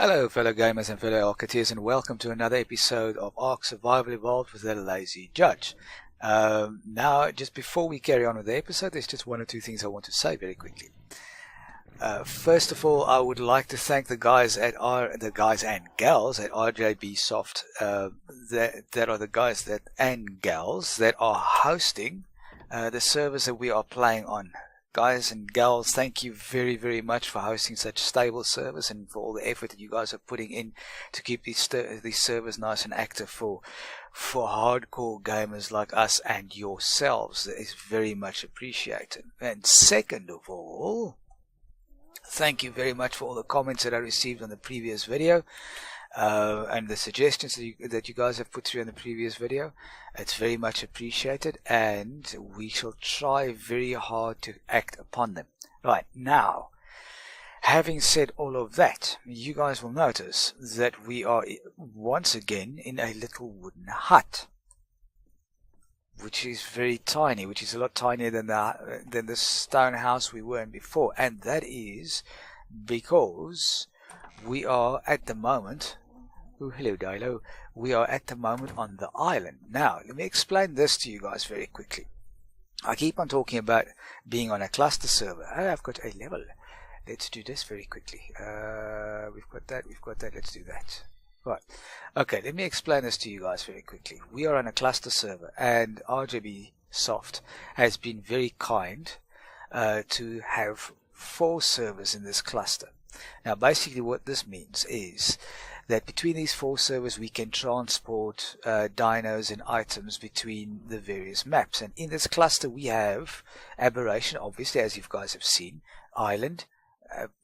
Hello fellow gamers and fellow Arketeers, and welcome to another episode of Ark Survival Evolved with the Lazy Judge. Now, just before we carry on with the episode, there's just one or two things I want to say very quickly. First of all, I would like to thank the guys and gals at RJB Soft, that are the guys and gals that are hosting the servers that we are playing on. Guys and gals, thank you very, very much for hosting such stable servers and for all the effort that you guys are putting in to keep these servers nice and active for hardcore gamers like us and yourselves. That is very much appreciated. And second of all, thank you very much for all the comments that I received on the previous video. And the suggestions that you guys have put through in the previous video. It's very much appreciated, and we shall try very hard to act upon them. Right, now, having said all of that, you guys will notice that we are once again in a little wooden hut, which is very tiny, which is a lot tinier than the stone house we were in before, and that is because we are at the moment... Oh, hello Dilo. We are at the moment on the island. Now, let me explain this to you guys very quickly. I keep on talking about being on a cluster server. Oh, I've got a level. Let's do this very quickly. We've got that, let's do that. Right. Okay, let me explain this to you guys very quickly. We are on a cluster server, and RJB Soft has been very kind to have 4 servers in this cluster. Now, basically what this means is that between these 4 servers we can transport dinos and items between the various maps. And in this cluster we have Aberration, obviously, as you guys have seen, Island,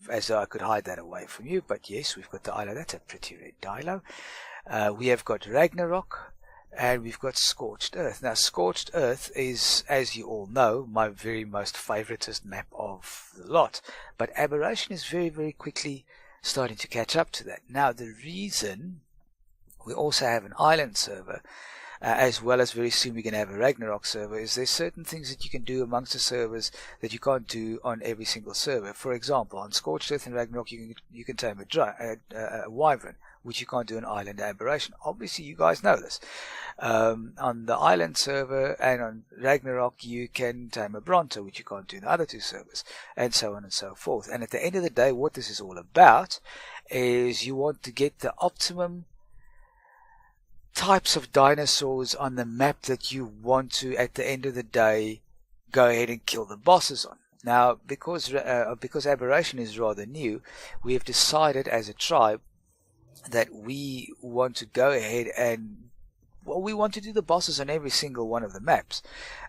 as though I could hide that away from you, but yes, we've got the island. That's a pretty red dilo. We have got Ragnarok, and we've got Scorched Earth. Now, Scorched Earth is, as you all know, my very most favoritist map of the lot, but Aberration is very, very quickly starting to catch up to that. Now, the reason we also have an island server, as well as very soon we're going to have a Ragnarok server, is there's certain things that you can do amongst the servers that you can't do on every single server. For example, on Scorched Earth and Ragnarok you can tame a wyvern, which you can't do on Island Aberration. Obviously, you guys know this. On the Island server and on Ragnarok, you can tame a Bronto, which you can't do in the other 2 servers, and so on and so forth. And at the end of the day, what this is all about is you want to get the optimum types of dinosaurs on the map that you want to, at the end of the day, go ahead and kill the bosses on. Now, because Aberration is rather new, we have decided as a tribe that we want to go ahead and, well, we want to do the bosses on every single one of the maps,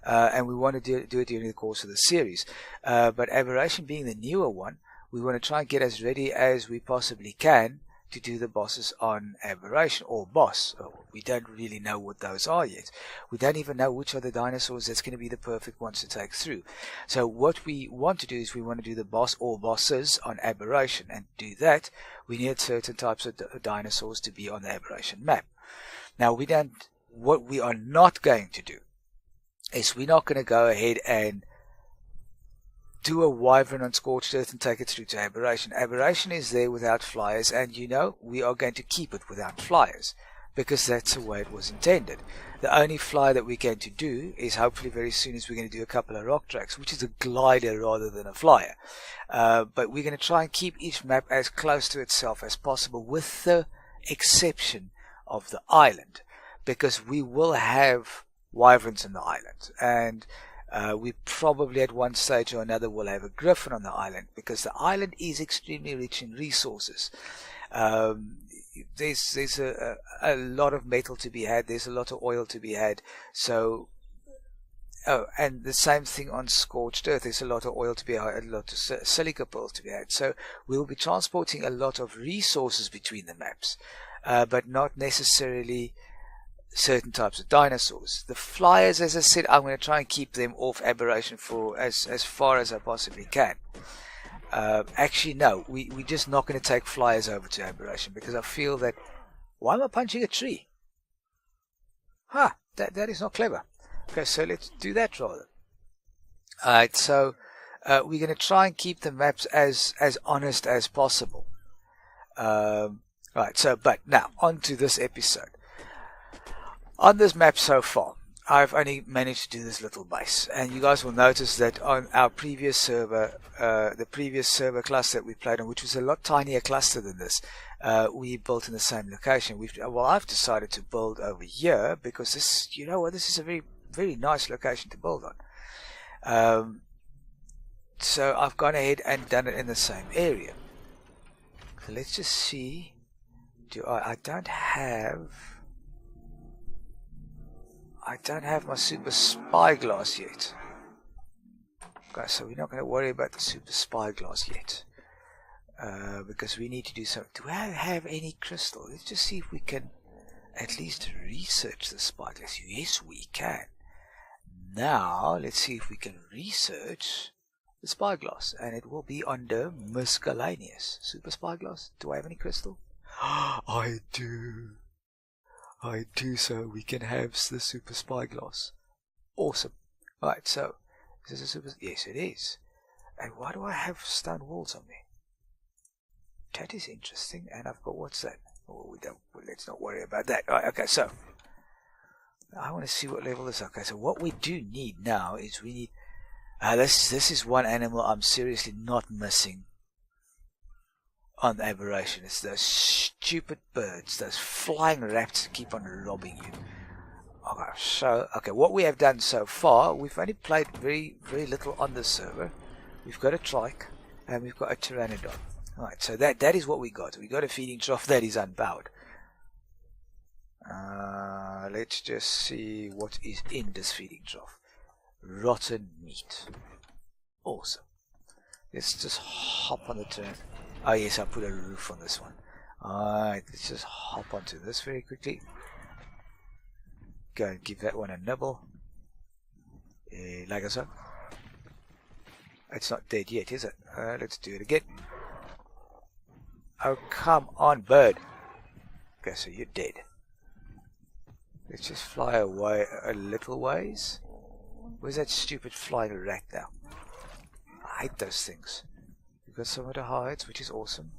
and we want to do it during the course of the series. But Aberration being the newer one, we want to try and get as ready as we possibly can to do the bosses on Aberration, or boss. We don't really know what those are yet. We don't even know which are the dinosaurs that's going to be the perfect ones to take through. So what we want to do is we want to do the boss or bosses on Aberration, and to do that we need certain types of dinosaurs to be on the Aberration map. Now, what we are not going to do is we're not going to go ahead and do a wyvern on Scorched Earth and take it through to Aberration. Aberration is there without flyers, and we are going to keep it without flyers, because that's the way it was intended. The only flyer that we're going to do is, hopefully very soon, is we're going to do a couple of rock tracks, which is a glider rather than a flyer. But we're going to try and keep each map as close to itself as possible, with the exception of the island, because we will have wyverns in the island, and we probably at one stage or another will have a griffin on the island, because the island is extremely rich in resources. There's a lot of metal to be had, there's a lot of oil to be had, so and the same thing on Scorched Earth, there's a lot of oil to be had, a lot of silica pearls to be had, so we will be transporting a lot of resources between the maps, but not necessarily certain types of dinosaurs. The flyers, as I said, I'm going to try and keep them off Aberration for as far as I possibly can. Actually, no, we're just not going to take flyers over to Aberration, because I feel that, why am I punching a tree? That is not clever. Okay, so let's do that rather. Alright, so we're going to try and keep the maps as honest as possible. Right, so, but now, on to this episode. On this map so far, I've only managed to do this little base, and you guys will notice that on our previous server, the previous server cluster that we played on, which was a lot tinier cluster than this, we built in the same location. Well, I've decided to build over here because this, you know what, this is a very, very nice location to build on. So I've gone ahead and done it in the same area. So let's just see. I don't have my super spyglass yet. Okay, so we're not going to worry about the super spyglass yet. Because we need to do something. Do I have any crystal? Let's just see if we can at least research the spyglass. Yes, we can. Now, let's see if we can research the spyglass. And it will be under miscellaneous. Super spyglass. Do I have any crystal? I do. I do, so we can have the super spyglass. Awesome. Right, so is this a super? Yes, it is. And why do I have stone walls on me? That is interesting. And I've got, what's that? Oh, let's not worry about that. Right, okay, so I want to see what level this is. Okay, so what we do need now is we need this is one animal I'm seriously not missing on Aberration. It's those stupid birds, those flying rats that keep on robbing you. Okay, so what we have done so far, we've only played very, very little on this server. We've got a trike and we've got a pteranodon. Right, so that is what we got. We got a feeding trough that is unpowered. Let's just see what is in this feeding trough. Rotten meat. Awesome. Let's just hop on the turn. Oh yes, I put a roof on this one. Alright, let's just hop onto this very quickly. Go and give that one a nibble. Like so. It's not dead yet, is it? Let's do it again. Oh, come on, bird. Okay, so you're dead. Let's just fly away a little ways. Where's that stupid flying rat now? I hate those things. We've got some of the hides, which is awesome.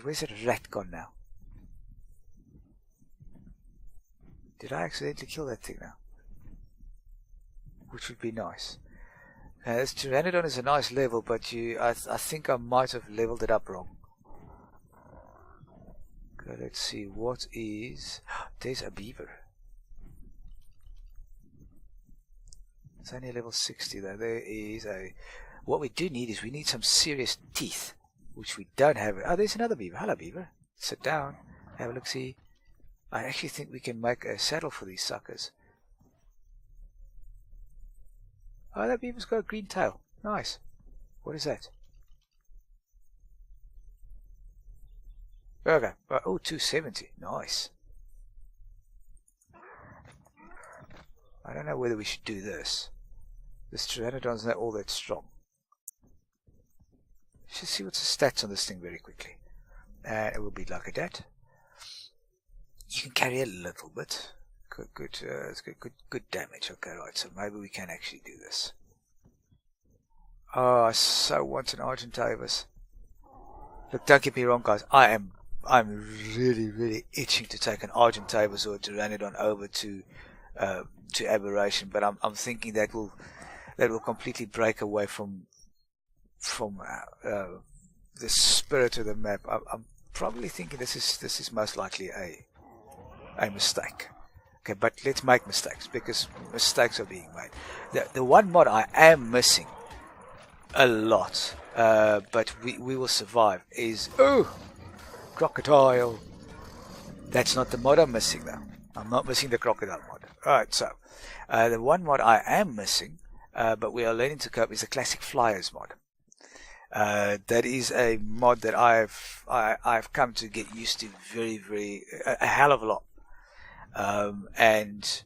Where's that rat gone now? Did I accidentally kill that thing now? Which would be nice. This Pteranodon is a nice level, but I think I might have leveled it up wrong. Okay, let's see, what is... There's a beaver. It's only level 60 though. There is a... What we do need is we need some serious teeth, which we don't have. Oh, there's another beaver. Hello, beaver. Sit down. Have a look-see. I actually think we can make a saddle for these suckers. Oh, that beaver's got a green tail. Nice. What is that? Okay. Oh, 270. Nice. I don't know whether we should do this. This Pteranodon's not all that strong. Let's just see what's the stats on this thing very quickly. And it will be like that. You can carry a little bit. It's good damage. Okay, right. So maybe we can actually do this. Oh, I so want an Argentavis. Look, don't get me wrong, guys. I'm really, really itching to take an Argentavis or a Pteranodon over to Aberration, but I'm thinking that will completely break away from the spirit of the map. I'm probably thinking this is most likely a mistake. Okay, but let's make mistakes because mistakes are being made. The one mod I am missing a lot, but we will survive is crocodile. That's not the mod I'm missing though. I'm not missing the crocodile mod. Alright, so the one mod I am missing, but we are learning to cope, is the classic flyers mod. That is a mod that I've come to get used to very a hell of a lot. And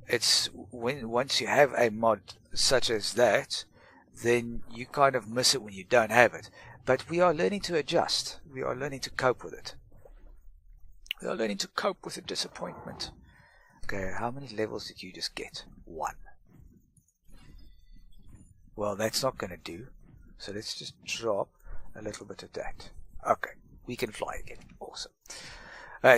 it's once you have a mod such as that, then you kind of miss it when you don't have it. But we are learning to adjust. We are learning to cope with it. We are learning to cope with the disappointment. Okay, how many levels did you just get? 1. Well, that's not going to do. So let's just drop a little bit of that. Okay, we can fly again. Awesome.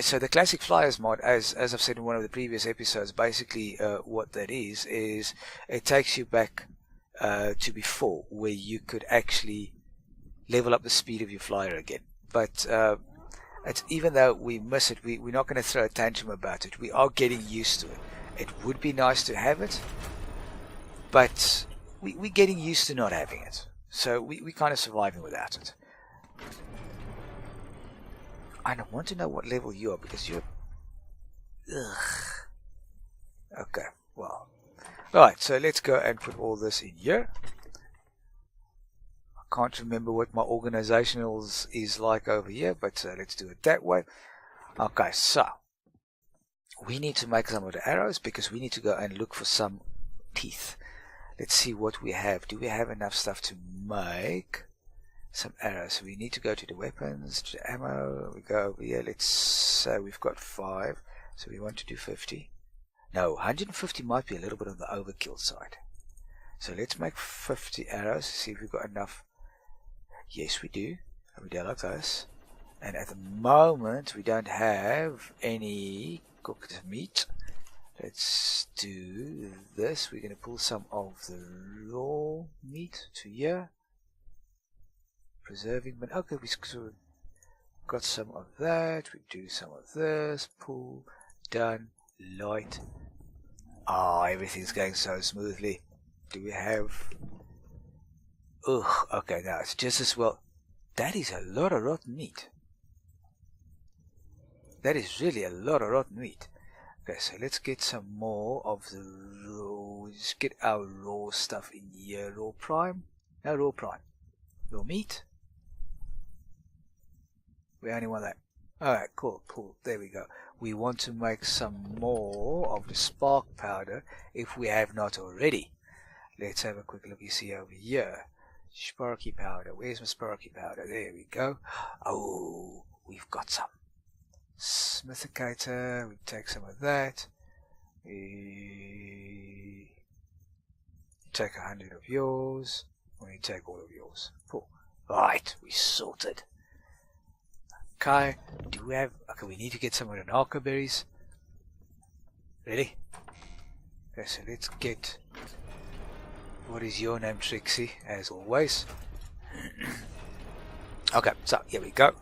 So the classic flyers mod, as I've said in one of the previous episodes, basically what that is it takes you back to before, where you could actually level up the speed of your flyer again. But even though we miss it, we're not going to throw a tantrum about it. We are getting used to it. It would be nice to have it, but we're getting used to not having it. So we're kind of surviving without it. I don't want to know what level you are, because you're... Ugh. Okay, well. Alright, so let's go and put all this in here. I can't remember what my organizationals is like over here, but let's do it that way. Okay, so we need to make some of the arrows, because we need to go and look for some teeth. Let's see what we have. Do we have enough stuff to make some arrows? So we need to go to the weapons, to the ammo. We go over here. Let's say we've got 5, so we want to do 50. No, 150 might be a little bit on the overkill side. So let's make 50 arrows, see if we've got enough. Yes, we do. We do like this. And at the moment, we don't have any cooked meat. Let's do this. We're going to pull some of the raw meat to here. Preserving, but okay, we sort of got some of that. We do some of this. Pull, done, light. Ah, everything's going so smoothly. Do we have... Ugh, okay, now it's just as well. That is a lot of rotten meat. That is really a lot of rotten meat. Okay, so let's get some more of the raw. Just get our raw stuff in here. Raw prime? No, raw prime. Raw meat? We only want that. Alright, cool. There we go. We want to make some more of the spark powder if we have not already. Let's have a quick look. You see over here. Sparky powder. Where's my sparky powder? There we go. Oh, we've got some. Smithicator. We take some of that. We take 100 of yours. We take all of yours. Cool. Right, we sorted. Okay, do we have... Okay, we need to get some of the narco berries. Ready? Okay, so let's get... What is your name, Trixie? As always. Okay, so here we go.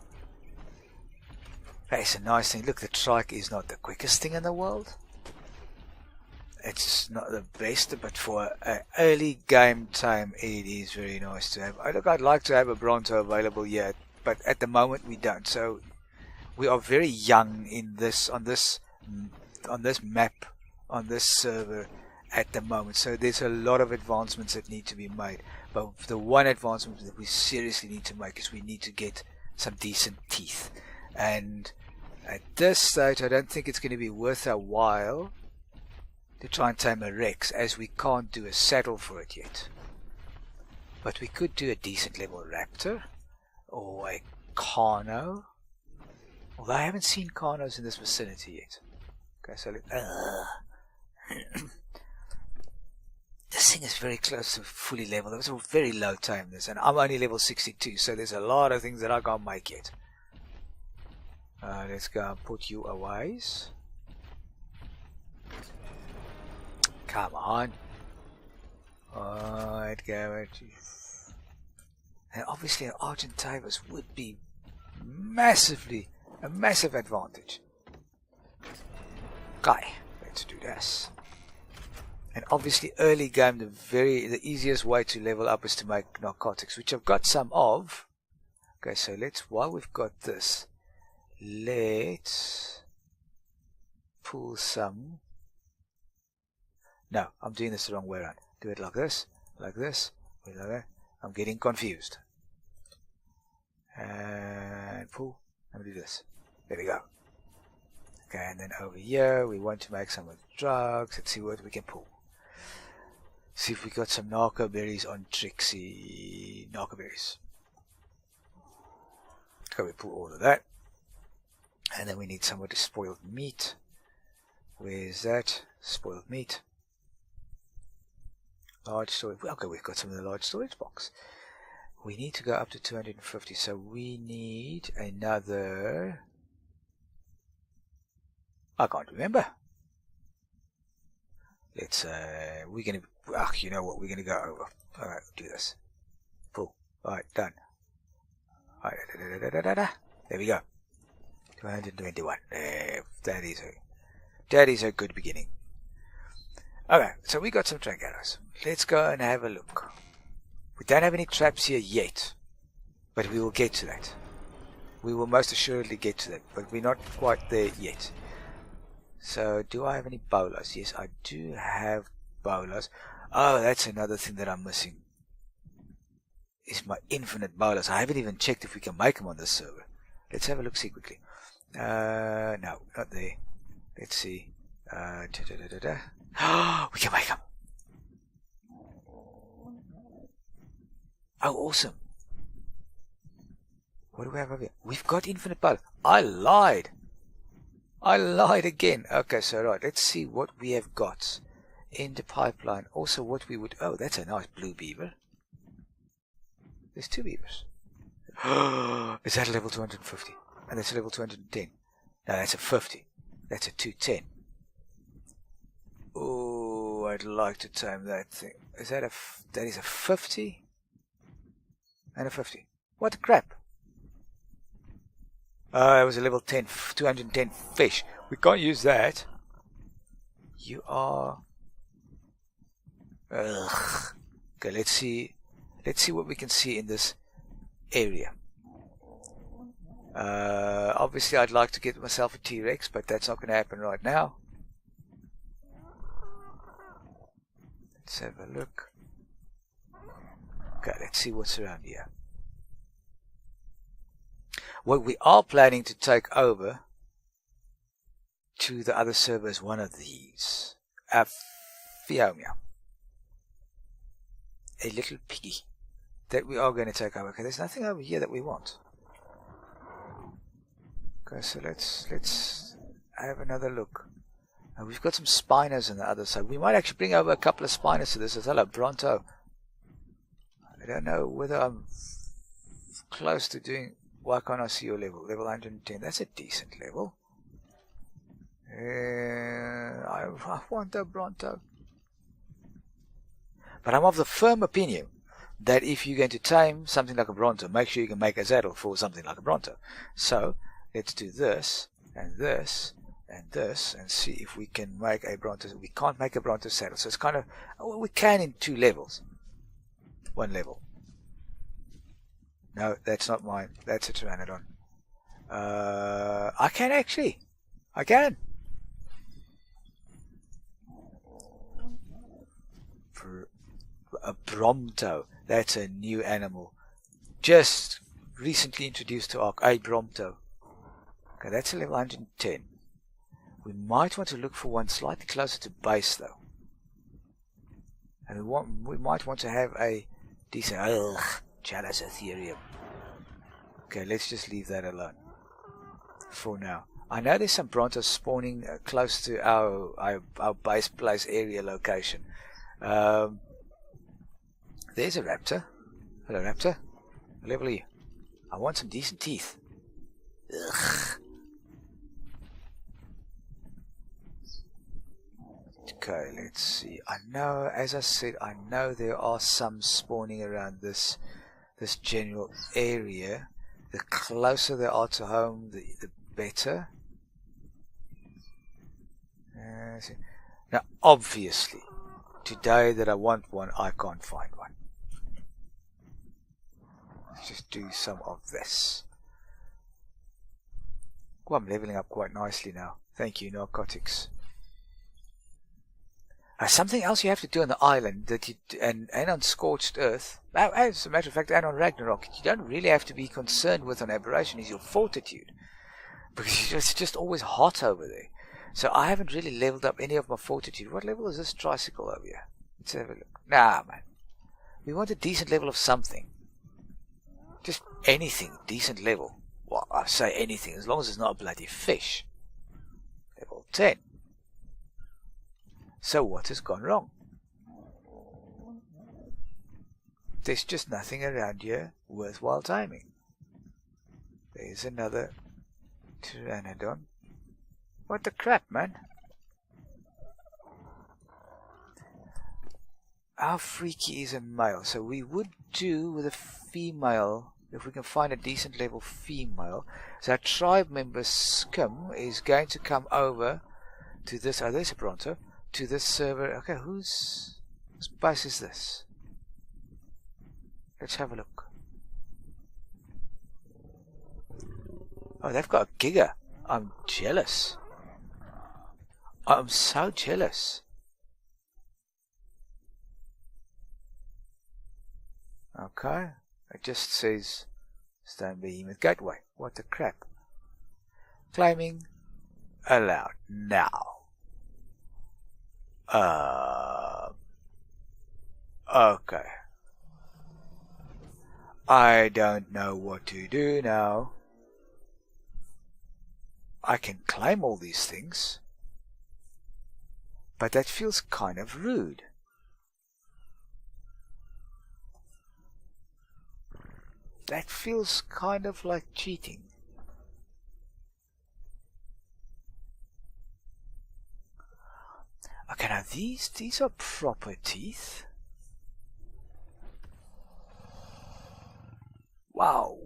That's a nice thing. Look, the trike is not the quickest thing in the world. It's not the best, but for an early game time, it is very nice to have. Look, I'd like to have a Bronto available yet, but at the moment we don't. So we are very young in this on this map, on this server at the moment. So there's a lot of advancements that need to be made. But the one advancement that we seriously need to make is we need to get some decent teeth. And at this stage, I don't think it's going to be worth our while to try and tame a Rex, as we can't do a saddle for it yet. But we could do a decent level Raptor or a Carno. Although I haven't seen Carnos in this vicinity yet. Okay, so this thing is very close to fully leveled. It was a very low tame this, and I'm only level 62, so there's a lot of things that I can't make yet. Let's go and put you away. Come on. Alright, go. And obviously an Argent Tabus would be a massive advantage. Okay, let's do this. And obviously early game, the easiest way to level up is to make narcotics, which I've got some of. Okay, so while we've got this, let's pull some. No, I'm doing this the wrong way around. Do it like this, like this, like that. I'm getting confused. And pull, and do this. There we go. Okay, and then over here, we want to make some of the drugs. Let's see what we can pull. See if we got some narco berries on Trixie. Narco berries. Okay, we pull all of that. And then we need some of the spoiled meat. Where's that? Spoiled meat. Large storage. Okay, we've got some in the large storage box. We need to go up to 250, so we need another... I can't remember. Let's, we're gonna, you know what, we're gonna go over. Alright, do this. Pull. Alright, done. Alright, there we go. 221. That is a good beginning. Okay, so we got some track arrows. Let's go and have a look. We don't have any traps here yet, but we will get to that. We will most assuredly get to that, but we're not quite there yet. So, do I have any bolas? Yes, I do have bolas. Oh, that's another thing that I'm missing. Is my infinite bolas. I haven't even checked if we can make them on this server. Let's have a look, see quickly. No, not there. Let's see. We can make them. Oh, awesome. What do we have over here? We've got infinite bolas. I lied. I lied again. Okay, so right, let's see what we have got in the pipeline. Also what we would... Oh, that's a nice blue beaver. There's 2 beavers. Is that a level 250? And that's a level 210. No, that's a 50. That's a 210. Oh, I'd like to tame that thing. Is that a... That is a 50? And a 50. What the crap? It was a level 10, 210 fish. We can't use that. You are... Ugh. Okay, let's see. Let's see what we can see in this area. Obviously, I'd like to get myself a T-Rex, but that's not going to happen right now. Let's have a look. Okay, let's see what's around here. What we are planning to take over to the other server is one of these. A Fiomia. A little piggy that we are going to take over. Okay, there's nothing over here that we want. Okay, so let's have another look. We've got some spiners on the other side. We might actually bring over a couple of spiners to this as well. Hello, Bronto. I don't know whether I'm close to doing... Why can't I see your level? Level 110. That's a decent level. I want a Bronto. But I'm of the firm opinion that if you're going to tame something like a Bronto, make sure you can make a saddle for something like a Bronto. So, let's do this, and this, and this, and see if we can make a Bronto. We can't make a Bronto saddle, so it's kind of... Well, we can in 2 levels. 1 level. No, that's not mine. That's a Pteranodon. I can actually. I can. A Bromto. That's a new animal. Just recently introduced to Ark. A Bromto. Okay, that's a level 110. We might want to look for one slightly closer to base though. And we might want to have a decent... Chalice Ethereum. Okay, let's just leave that alone for now. I know there's some Brontos spawning close to our base place area location. There's a raptor. Hello, raptor. What level are you? I want some decent teeth. Ugh. Okay, let's see. I know, as I said, I know there are some spawning around this general area. The closer they are to home, the better. Now, obviously, today that I want one, I can't find one. Let's just do some of this. Well, I'm leveling up quite nicely now. Thank you, narcotics. Something else you have to do on the island that you and on Scorched Earth, as a matter of fact, and on Ragnarok, you don't really have to be concerned with on Aberration is your fortitude, because it's just always hot over there. So I haven't really leveled up any of my fortitude. What level is this tricycle over here? Let's have a look. Nah, man, we want a decent level of something. Just anything, decent level. Well, I say anything as long as it's not a bloody fish. Level 10. So what has gone wrong? there's just nothing around here worthwhile taming. There's another Pteranodon. What the crap, man? How freaky is a male? So we would do with a female, if we can find a decent level female. So our tribe member Skim is going to come over to this. Oh, there's a Bronto. To this server. Okay, whose base is this? Let's have a look. Oh, they've got a Giga. I'm jealous. I'm so jealous. Okay, it just says Stone Behemoth Gateway. What the crap? Claiming allowed now. Okay. I don't know what to do now. I can claim all these things, but that feels kind of rude. That feels kind of like cheating. Okay, now these are proper teeth. Wow.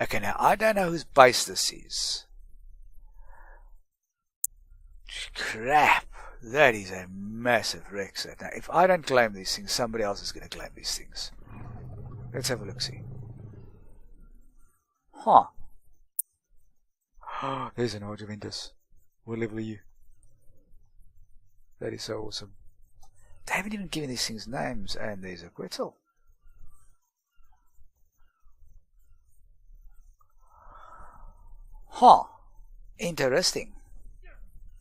Okay, now I don't know whose base this is. Crap. That is a massive wreck set. Now, if I don't claim these things, somebody else is going to claim these things. Let's have a look-see. Huh. There's an Argentinius. What level are you? That is so awesome. They haven't even given these things names, and there's a Quetzal. Huh. Interesting.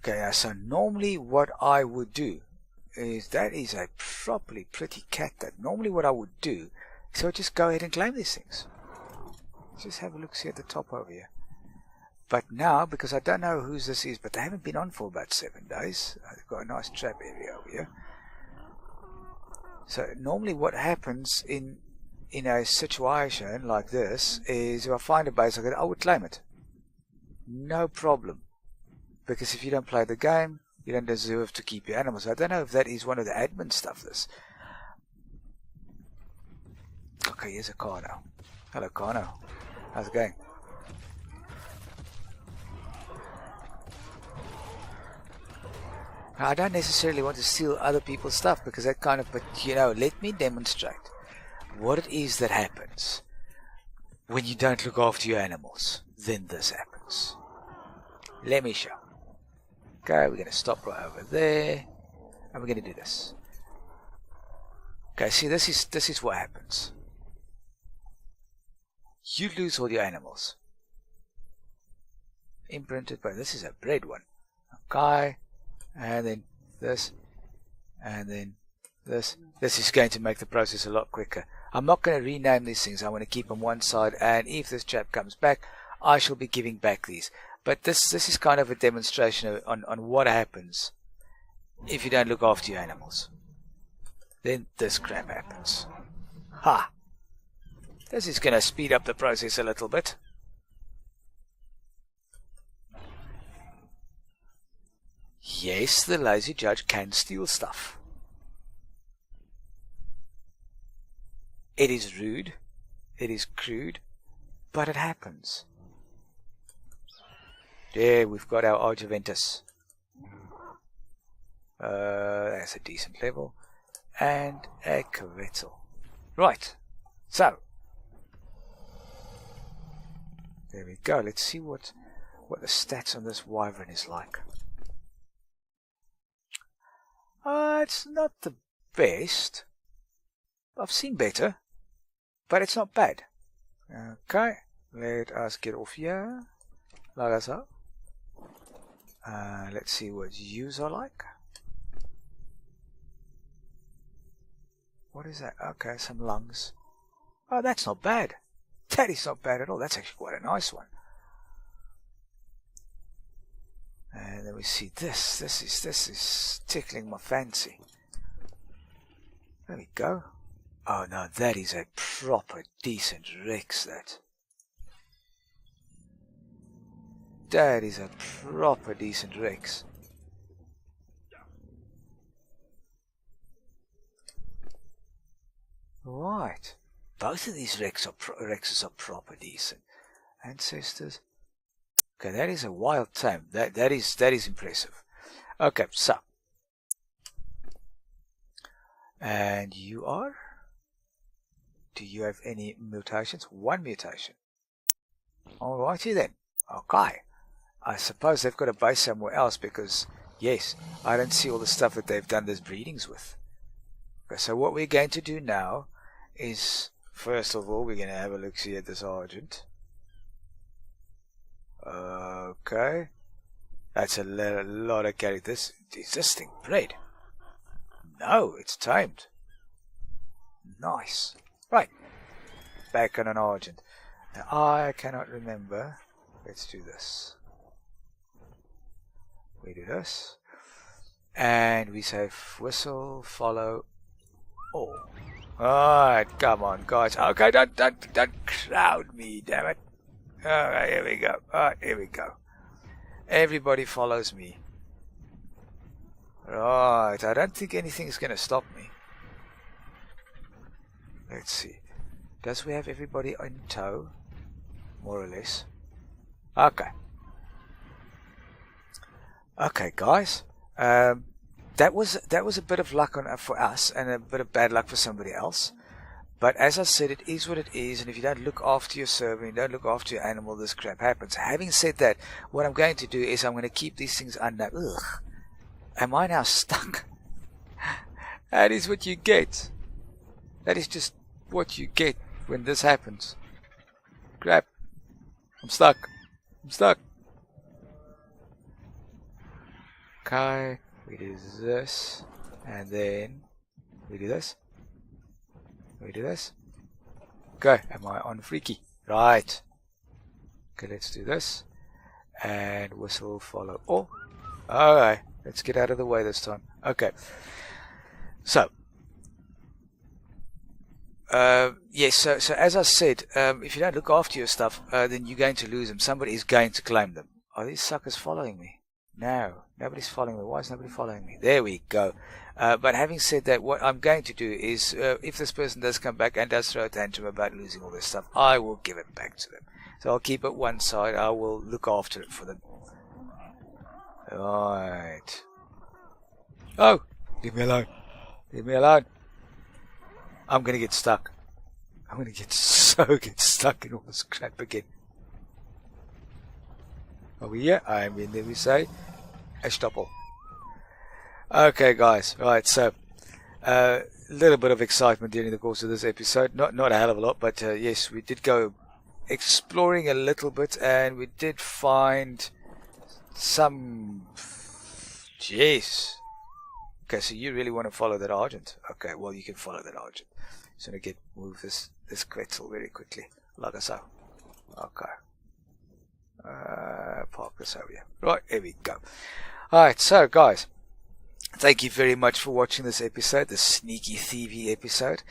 Okay, so normally what I would do is, that is a properly pretty cat. That normally what I would do is I would just go ahead and claim these things. Let's just have a look, see at the top over here. But now, because I don't know whose this is, but they haven't been on for about 7 days. They've got a nice trap area over here. So normally what happens in a situation like this is, if I find a base, I would claim it. No problem. Because if you don't play the game, you don't deserve to keep your animals. I don't know if that is one of the admin stuff, this. Okay, here's a Carno. Hello, Carno. How's it going? I don't necessarily want to steal other people's stuff, because that kind of, but you know, let me demonstrate what it is that happens when you don't look after your animals. Then this happens. Let me show. Okay, we're going to stop right over there, and we're going to do this. Okay, see, this is what happens. You lose all your animals. Imprinted, but this is a bred one. Okay, and then this, and then this. This is going to make the process a lot quicker. I'm not going to rename these things. I want to keep them one side, and if this chap comes back, I shall be giving back these. But this is kind of a demonstration on what happens if you don't look after your animals. Then this crap happens. Ha! This is going to speed up the process a little bit. Yes, the lazy judge can steal stuff. It is rude, it is crude, but it happens. There, we've got our Argentinius. That's a decent level. And a Quetzal. Right. So. There we go. Let's see what the stats on this wyvern is like. It's not the best. I've seen better. But it's not bad. Okay. Let us get off here. Like so. Let's see what U's are like. What is that? Okay, some lungs. Oh, that's not bad. That is not bad at all. That's actually quite a nice one. And then we see this. This is tickling my fancy. There we go. Oh no, that is a proper decent Rex, that. That is a proper decent Rex. Right. Both of these Rexes are proper decent. Ancestors. Okay, that is a wild tame. That is impressive. Okay, so. And you are? Do you have any mutations? One mutation. Alrighty then. Okay. I suppose they've got a base somewhere else because, yes, I don't see all the stuff that they've done those breedings with. Okay, so what we're going to do now is, first of all, we're going to have a look-see at this Argent. Okay. That's a lot of characters. Is this thing bred? No, it's tamed. Nice. Right. Back on an Argent. Now, I cannot remember. Let's do this. We do this. And we say whistle, follow, all. Alright, come on, guys. Okay, don't crowd me, damn it. Alright, here we go. Alright, here we go. Everybody follows me. Right, I don't think anything's going to stop me. Let's see. Does we have everybody in tow? More or less. Okay. Okay, guys. That was a bit of luck for us and a bit of bad luck for somebody else. But as I said, it is what it is, and if you don't look after your server, you don't look after your animal, this crap happens. Having said that, what I'm going to do is I'm going to keep these things under. Ugh. Am I now stuck? That is what you get. That is just what you get when this happens. Crap. I'm stuck. I'm stuck. Okay. We do this. And then we do this. We do this. Okay. Am I on freaky? Right. Okay, let's do this. And whistle follow. Oh. Alright. Let's get out of the way this time. Okay. So. Yes, so as I said, if you don't look after your stuff, then you're going to lose them. Somebody is going to claim them. Are these suckers following me? No, nobody's following me. Why is nobody following me? There we go. But having said that, what I'm going to do is, if this person does come back and does throw a tantrum about losing all this stuff, I will give it back to them. So I'll keep it one side. I will look after it for them. Right. Oh, leave me alone. Leave me alone. I'm going to get stuck. I'm going to get stuck in all this crap again. Are we here? I'm in there, we say. A stoppel. Okay, guys. Right, so a little bit of excitement during the course of this episode. Not a hell of a lot, but yes, we did go exploring a little bit, and we did find some... Jeez. Okay, so you really want to follow that Argent? Okay, well, you can follow that Argent. Just going to move this Quetzal very quickly, like so. Okay. Park this over here. Right, here we go. Alright, so guys, thank you very much for watching this episode, this sneaky thievy episode.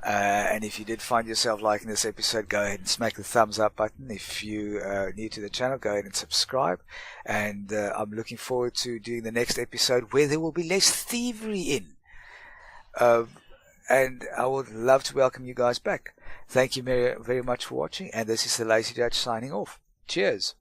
And if you did find yourself liking this episode, go ahead and smack the thumbs up button. If you are new to the channel, go ahead and subscribe. And I'm looking forward to doing the next episode where there will be less thievery in. And I would love to welcome you guys back. Thank you very much for watching, and this is the Lazy Judge signing off. Cheers.